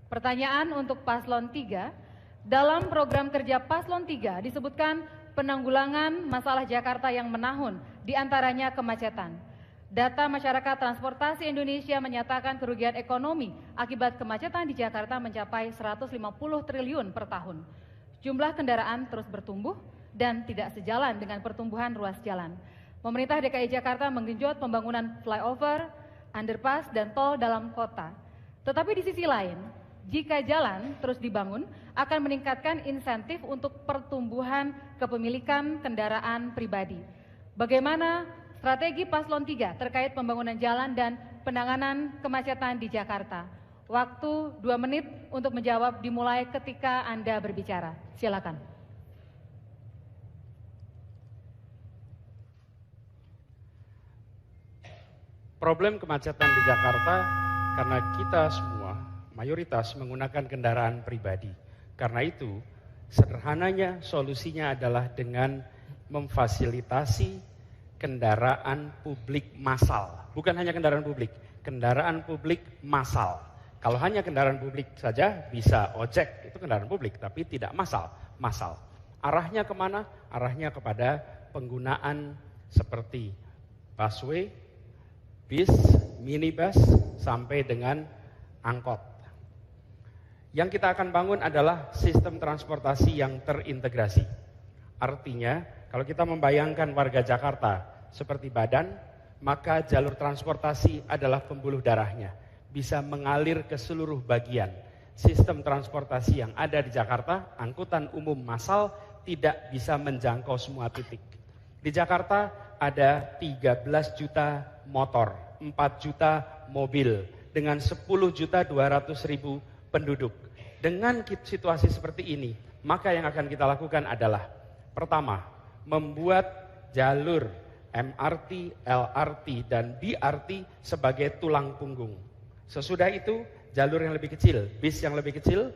Pertanyaan untuk Paslon 3. Dalam program kerja Paslon 3 disebutkan penanggulangan masalah Jakarta yang menahun, diantaranya kemacetan. Data Masyarakat Transportasi Indonesia menyatakan kerugian ekonomi akibat kemacetan di Jakarta mencapai 150 triliun per tahun. Jumlah kendaraan terus bertumbuh dan tidak sejalan dengan pertumbuhan ruas jalan. Pemerintah DKI Jakarta menggenjot pembangunan flyover, underpass, dan tol dalam kota. Tetapi di sisi lain, jika jalan terus dibangun, akan meningkatkan insentif untuk pertumbuhan kepemilikan kendaraan pribadi. Bagaimana strategi Paslon 3 terkait pembangunan jalan dan penanganan kemacetan di Jakarta? Waktu 2 menit untuk menjawab dimulai ketika Anda berbicara. Silakan. Problem kemacetan di Jakarta karena kita semua mayoritas menggunakan kendaraan pribadi. Karena itu, sederhananya solusinya adalah dengan memfasilitasi kendaraan publik massal. Bukan hanya kendaraan publik massal. Kalau hanya kendaraan publik saja bisa ojek, itu kendaraan publik, tapi tidak massal. Arahnya kemana? Arahnya kepada penggunaan seperti busway, bis, minibus, sampai dengan angkot. Yang kita akan bangun adalah sistem transportasi yang terintegrasi. Artinya, kalau kita membayangkan warga Jakarta seperti badan, maka jalur transportasi adalah pembuluh darahnya. Bisa mengalir ke seluruh bagian. Sistem transportasi yang ada di Jakarta, angkutan umum massal, tidak bisa menjangkau semua titik. Di Jakarta ada 13 juta motor, 4 juta mobil, dengan 10.200.000 penduduk. Dengan situasi seperti ini, maka yang akan kita lakukan adalah, pertama, membuat jalur MRT, LRT, dan BRT sebagai tulang punggung. Sesudah itu, jalur yang lebih kecil, bis yang lebih kecil,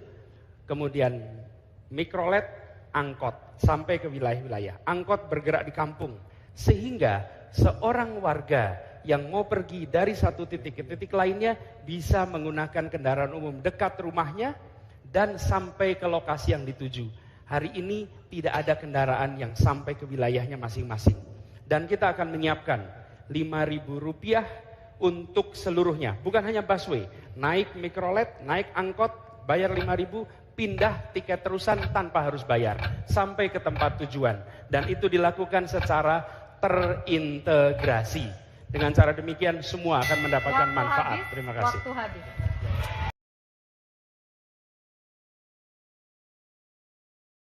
kemudian mikrolet, angkot, sampai ke wilayah-wilayah. Angkot bergerak di kampung, sehingga seorang warga yang mau pergi dari satu titik ke titik lainnya bisa menggunakan kendaraan umum dekat rumahnya dan sampai ke lokasi yang dituju. Hari ini tidak ada kendaraan yang sampai ke wilayahnya masing-masing. Dan kita akan menyiapkan Rp5.000 untuk seluruhnya. Bukan hanya busway, naik mikrolet, naik angkot, bayar Rp5.000, pindah tiket terusan tanpa harus bayar sampai ke tempat tujuan. Dan itu dilakukan secara terintegrasi. Dengan cara demikian semua akan mendapatkan manfaat. Terima kasih. Waktu habis.